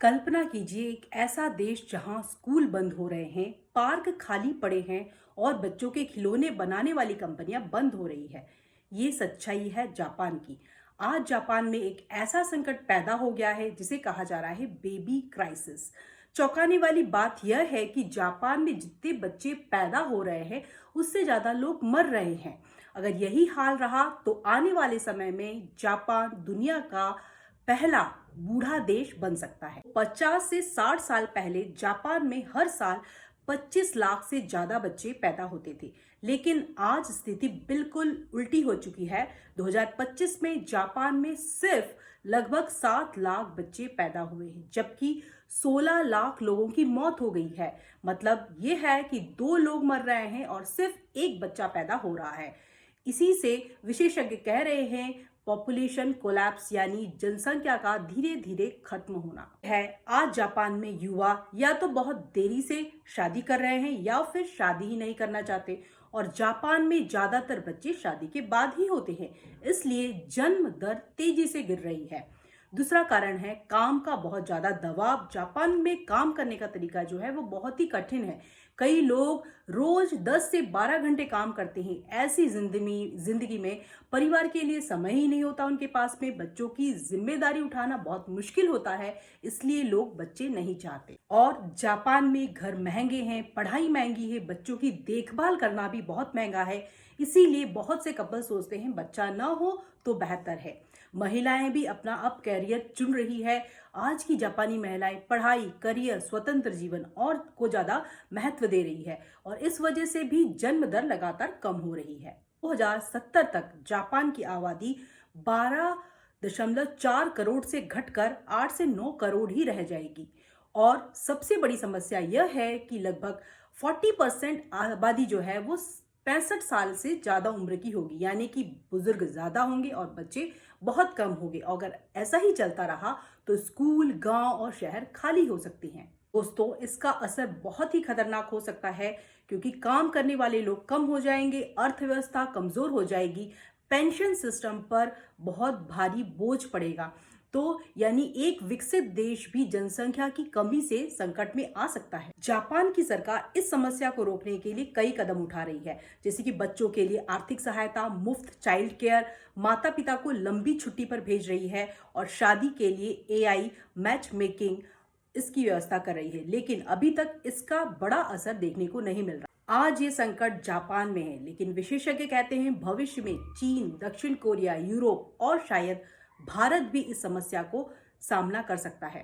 कल्पना कीजिए एक ऐसा देश जहां स्कूल बंद हो रहे हैं, पार्क खाली पड़े हैं और बच्चों के खिलौने बनाने वाली कंपनियां बंद हो रही है। ये सच्चाई है जापान की। आज जापान में एक ऐसा संकट पैदा हो गया है जिसे कहा जा रहा है बेबी क्राइसिस। चौंकाने वाली बात यह है कि जापान में जितने बच्चे पैदा हो रहे हैं उससे ज्यादा लोग मर रहे हैं। अगर यही हाल रहा तो आने वाले समय में जापान दुनिया का पहला बूढ़ा देश बन सकता है। 50 से 60 साल पहले जापान में हर साल 25 लाख से ज्यादा बच्चे पैदा होते थे, लेकिन आज स्थिति बिल्कुल उल्टी हो चुकी है। 2025 में जापान में सिर्फ लगभग 7 लाख बच्चे पैदा हुए हैं, जबकि 16 लाख लोगों की मौत हो गई है। मतलब ये है कि 2 लोग मर रहे हैं और सिर्फ एक बच्चा पैदा हो रहा है। इसी से विशेषज्ञ कह रहे हैं पॉपुलेशन कोलैप्स, यानी जनसंख्या का धीरे धीरे खत्म होना है। आज जापान में युवा या तो बहुत देरी से शादी कर रहे हैं या फिर शादी ही नहीं करना चाहते, और जापान में ज्यादातर बच्चे शादी के बाद ही होते हैं, इसलिए जन्म दर तेजी से गिर रही है। दूसरा कारण है काम का बहुत ज्यादा दबाव। जापान में काम करने का तरीका जो है वो बहुत ही कठिन है। कई लोग रोज 10 से 12 घंटे काम करते हैं। ऐसी जिंदगी में परिवार के लिए समय ही नहीं होता उनके पास में। बच्चों की जिम्मेदारी उठाना बहुत मुश्किल होता है, इसलिए लोग बच्चे नहीं चाहते। और जापान में घर महंगे हैं, पढ़ाई महंगी है, बच्चों की देखभाल करना भी बहुत महंगा है। इसीलिए बहुत से कपल सोचते हैं बच्चा न हो तो बेहतर है। महिलाएं भी अपना अब कैरियर चुन रही है। आज की जापानी महिलाएं पढ़ाई, करियर, स्वतंत्र जीवन और को ज्यादा महत्व दे रही है, और इस वजह से भी जन्म दर लगातार कम हो रही है। 2070 तक जापान की आबादी 12.4 करोड़ से घटकर 8 से 9 करोड़ ही रह जाएगी। और सबसे बड़ी समस्या यह है कि लगभग 40% आबादी जो है वो 65 साल से ज्यादा उम्र की होगी, यानी कि बुजुर्ग ज्यादा होंगे और बच्चे बहुत कम होंगे। अगर ऐसा ही चलता रहा तो स्कूल, गांव और शहर खाली हो सकते हैं। दोस्तों, इसका असर बहुत ही खतरनाक हो सकता है, क्योंकि काम करने वाले लोग कम हो जाएंगे, अर्थव्यवस्था कमजोर हो जाएगी, पेंशन सिस्टम पर बहुत भारी बोझ पड़ेगा। तो यानी एक विकसित देश भी जनसंख्या की कमी से संकट में आ सकता है। जापान की सरकार इस समस्या को रोकने के लिए कई कदम उठा रही है, जैसे कि बच्चों के लिए आर्थिक सहायता, मुफ्त चाइल्ड केयर, माता पिता को लंबी छुट्टी पर भेज रही है, और शादी के लिए एआई मैच मेकिंग इसकी व्यवस्था कर रही है। लेकिन अभी तक इसका बड़ा असर देखने को नहीं मिल रहा। आज ये संकट जापान में है, लेकिन विशेषज्ञ कहते हैं भविष्य में चीन, दक्षिण कोरिया, यूरोप और शायद भारत भी इस समस्या को सामना कर सकता है।